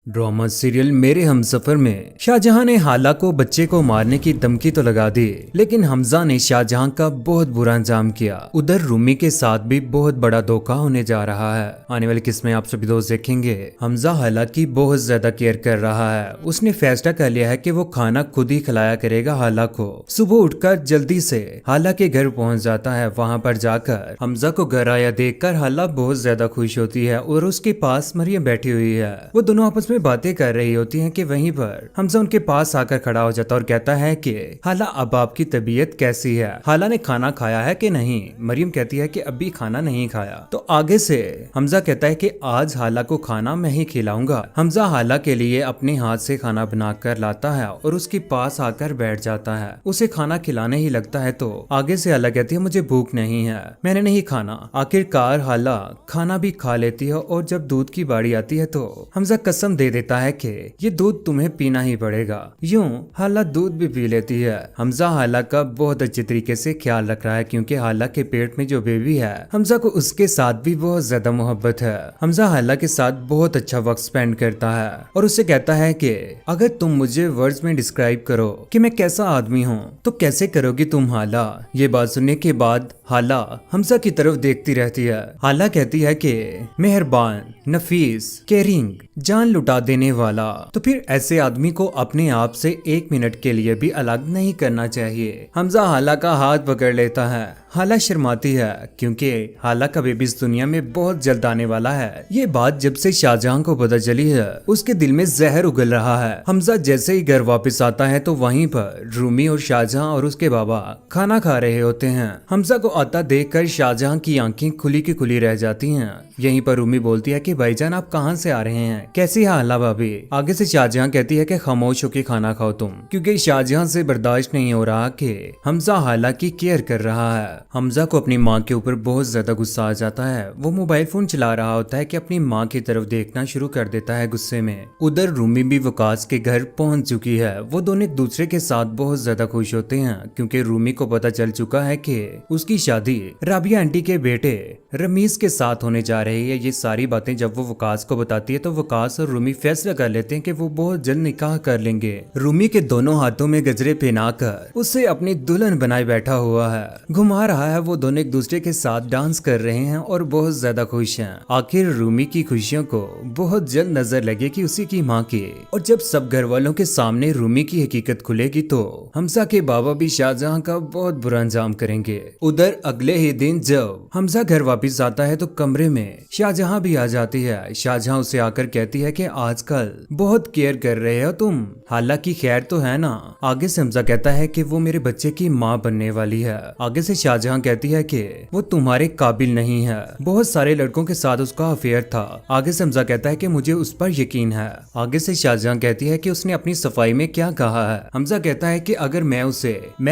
Drama serial मेरे हमसफर में शाहजहां ने हाला को बच्चे को मारने की धमकी तो लगा दी, लेकिन हमजा ने शाहजहां का बहुत बुरा अंजाम किया। उधर रूमी के साथ भी बहुत बड़ा धोखा होने जा रहा है। आने वाली किस्त में आप सभी दोस्त देखेंगे हमजा हाला की बहुत ज्यादा केयर कर रहा है। उसने फैसला कर लिया है कि वो खाना खुद ही खिलाया करेगा हाला को। सुबह उठकर जल्दी से हाला के घर पहुंच जाता है। वहां पर जाकर हमजा को घर आया देखकर हाला बहुत ज्यादा खुश होती है और उसके पास मरियम बैठी हुई है। वो दोनों आपस में बातें कर रही होती हैं कि वहीं पर हमजा उनके पास आकर खड़ा हो जाता और कहता है कि हाला अब आपकी तबीयत कैसी है, हाला ने खाना खाया है कि नहीं। मरियम कहती है कि अभी खाना नहीं खाया। तो आगे से हमजा कहता है कि आज हाला को खाना मैं ही खिलाऊंगा। हमजा हाला के लिए अपने हाथ से खाना बनाकर लाता है और उसके पास आकर बैठ जाता है। उसे खाना खिलाने ही लगता है तो आगे से हाला कहती है मुझे भूख नहीं है, मैंने नहीं खाना। आखिरकार हाला खाना भी खा लेती है और जब दूध की बारी आती है तो हमजा कसम दे देता है कि ये दूध तुम्हें पीना ही पड़ेगा। यूं हाला दूध भी पी लेती है। हमजा हाला का बहुत अच्छे तरीके से ख्याल रख रहा है क्योंकि हाला के पेट में जो बेबी है हमजा को उसके साथ भी बहुत ज्यादा मोहब्बत है। हमजा हाला के साथ बहुत अच्छा वक्त स्पेंड करता है और उससे कहता है कि अगर तुम मुझे वर्ड्स में डिस्क्राइब करो कि मैं कैसा आदमी हूँ तो कैसे करोगी तुम हाला। ये बात सुनने के बाद हाला हमजा की तरफ देखती रहती है। हाला कहती है कि मेहरबान, नफीस, केयरिंग, जान लुटा देने वाला। तो फिर ऐसे आदमी को अपने आप से 1 मिनट के लिए भी अलग नहीं करना चाहिए। हमजा हाला का हाथ पकड़ लेता है। हाला शर्माती है क्योंकि हाला का बेबी इस दुनिया में बहुत जल्द आने वाला है। ये बात जब से शाहजहां को पता चली है उसके दिल में जहर उगल रहा है। हमजा जैसे ही घर वापस आता है तो वहीं पर रूमी और शाहजहां और उसके बाबा खाना खा रहे होते हैं। हमजा को आता देखकर शाहजहां की आंखें खुली की खुली रह जाती हैं। यहीं पर रूमी बोलती है कि भाईजान आप कहां से आ रहे हैं, कैसी है हाला भाभी। आगे से शाहजहां कहती है कि खामोश होकर खाना खाओ तुम, क्योंकि शाहजहां से बर्दाश्त नहीं हो रहा कि हमजा हाला की केयर कर रहा है। हमजा को अपनी माँ के ऊपर बहुत ज्यादा गुस्सा आ जाता है। वो मोबाइल फोन चला रहा होता है कि अपनी माँ की तरफ देखना शुरू कर देता है गुस्से में। उधर रूमी भी वकास के घर पहुंच चुकी है। वो दोनों एक दूसरे के साथ बहुत ज्यादा खुश होते हैं क्योंकि रूमी को पता चल चुका है कि उसकी शादी राबिया आंटी के बेटे रमीज के साथ होने जा रही है। ये सारी बातें जब वो वकास को बताती है तो वकास और रूमी फैसला कर लेते हैं कि वो बहुत जल्द निकाह कर लेंगे। रूमी के दोनों हाथों में गजरे पहनाकर उसे अपनी दुल्हन बनाए बैठा हुआ है, घुमा रहा है। वो दोनों एक दूसरे के साथ डांस कर रहे हैं और बहुत ज्यादा खुश हैं। आखिर रूमी की खुशियों को बहुत जल्द नजर लगेगी उसी की माँ की। और जब सब घर वालों के सामने रूमी की हकीकत खुलेगी तो हमजा के बाबा भी शाहजहां का बहुत बुरा अंजाम करेंगे। उधर अगले ही दिन जब हमजा घर वापस आता है तो कमरे में शाहजहां भी आ जाती है। शाहजहां उसे आकर कहती है कि आजकल बहुत केयर कर रहे हो तुम, हालांकि खैर तो है ना। आगे से हमजा कहता है कि वो मेरे बच्चे की माँ बनने वाली है। आगे से शाहजहां कहती है कि वो तुम्हारे काबिल नहीं है, बहुत सारे लड़कों के साथ उसका अफेयर था। आगे से हमजा कहता है कि मुझे उस पर यकीन है। आगे से शाहजहां कहती है कि उसने अपनी सफाई में क्या कहा है। हमजा कहता है कि अगर मैं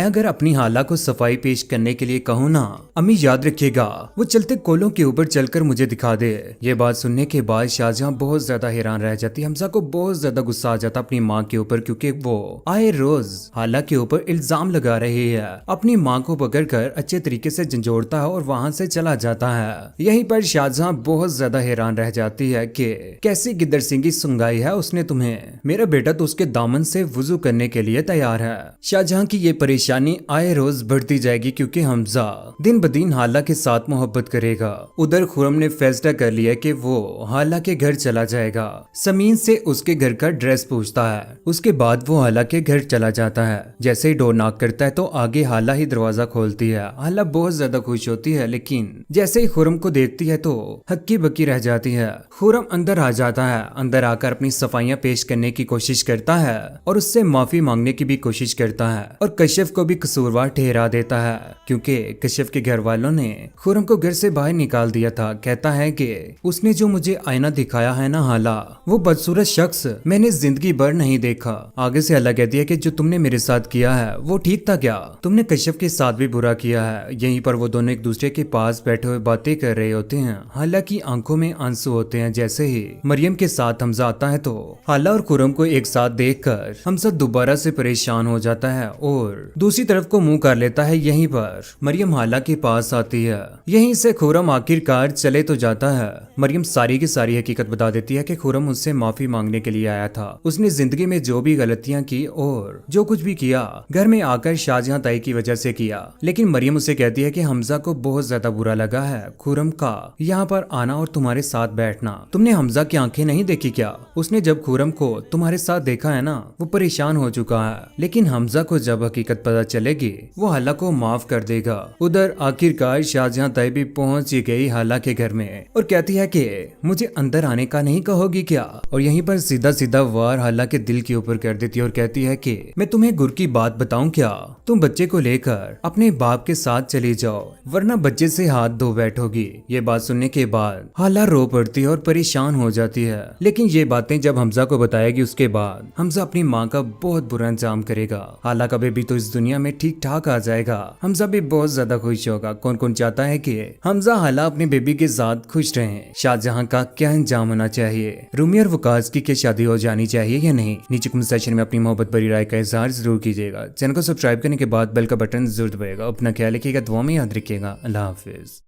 अगर अपनी हाला को सफाई पेश करने के लिए कहूँ ना, अम्मी याद रखिएगा वो चलते कोलों के ऊपर चलकर मुझे दिखा दे। ये बात सुनने के बाद शाहजहां बहुत ज्यादा हैरान रह जाती है। हमजा को बहुत ज्यादा गुस्सा आ जाता अपनी माँ के ऊपर क्योंकि वो आए रोज हाला के ऊपर इल्जाम लगा रही है। अपनी माँ को पकड़कर अच्छे तरीके से झंझोड़ता है और वहाँ से चला जाता है। यहीं पर शाहजहां बहुत ज्यादा हैरान रह जाती है कि कैसी गिद्दर सिंगी सुंगाई है उसने तुम्हें, मेरा बेटा तो उसके दामन से वुजू करने के लिए तैयार है। शाहजहां की ये परेशानी आए रोज बढ़ती जाएगी क्योंकि हमजा दिन ब दिन हाला के साथ मोहब्बत करेगा। उधर खुरम ने फैसला कर लिया कि वो हाला के घर चला जाएगा। समीन से उसके घर का एड्रेस पूछता है। उसके बाद वो हाला के घर चला जाता है। जैसे ही डोर नॉक करता है तो आगे हाला ही दरवाजा खोलती है। हाला बहुत ज्यादा खुश होती है लेकिन जैसे ही खुरम को देखती है तो हक्की बक्की रह जाती है। खुरम अंदर आ जाता है। अंदर आकर अपनी सफाइयां पेश करने की कोशिश करता है और उससे माफी मांगने की भी कोशिश करता है और कश्यप को भी कसूरवार ठहरा देता है क्योंकि कश्यप के घर वालों ने खुरम को घर से बाहर निकाल दिया था। कहता है कि उसने जो मुझे आईना दिखाया है ना हाला, वो बदसूरत शख्स मैंने जिंदगी भर नहीं देखा। आगे से हाला कहती है कि जो तुमने मेरे साथ किया है वो ठीक था क्या, तुमने कश्यप के साथ भी बुरा किया है। है। यहीं पर वो दोनों एक दूसरे के पास बैठे हुए बातें कर रहे होते हैं। हालांकि आंखों में आंसू होते हैं। जैसे ही मरियम के साथ हमजा आता है तो हाला और खुरम को एक साथ देखकर हमजा दोबारा से परेशान हो जाता है और दूसरी तरफ को मुंह कर लेता है। यहीं पर मरियम हाला के पास आती है। यहीं से खुरम आखिरकार चले तो जाता है। मरियम सारी की सारी हकीकत बता देती है कि खुरम उससे माफी मांगने के लिए आया था। उसने जिंदगी में जो भी गलतियां की और जो कुछ भी किया घर में आकर शाहजहां ताई की वजह से किया। लेकिन मरियम उसे कहती है कि हमजा को बहुत ज्यादा बुरा लगा है खुरम का यहाँ पर आना और तुम्हारे साथ बैठना। तुमने हमजा की आंखें नहीं देखी क्या? उसने जब खुरम को तुम्हारे साथ देखा है ना, वो परेशान हो चुका है। लेकिन हमजा को जब हकीकत पता चलेगी वो हाला को माफ कर देगा। उधर आखिरकार शाहजहां ताई भी पहुंच ही गई हाला के घर में और कहती है कि मुझे अंदर आने का नहीं कहोगी क्या? और यहीं पर सीधा सीधा वार हाला के दिल के ऊपर कर देती है और कहती है कि मैं तुम्हें गुर की बात बताऊं क्या? तुम बच्चे को लेकर अपने बाप के साथ चली जाओ वरना बच्चे से हाथ धो बैठोगी। ये बात सुनने के बाद हाला रो पड़ती है और परेशान हो जाती है। लेकिन ये बातें जब हमजा को बताएगी उसके बाद हमजा अपनी माँ का बहुत बुरा इंतजाम करेगा। हाला का बेबी तो इस दुनिया में ठीक ठाक आ जाएगा। हमजा भी बहुत ज्यादा खुश होगा। कौन कौन चाहता है कि हमजा हाला अपने बेबी के साथ खुश रहे? शाहजहां का क्या इंजाम होना चाहिए? रूमी और वकास की क्या शादी हो जानी चाहिए या नहीं? नीचे कमेंट सेक्शन में अपनी मोहब्बत भरी राय का इजहार जरूर कीजिएगा। चैनल को सब्सक्राइब करने के बाद बेल का बटन जरूर दबाएगा। अपना ख्याल रखिएगा, दुआ में याद रखिएगा। अल्लाह हाफिज।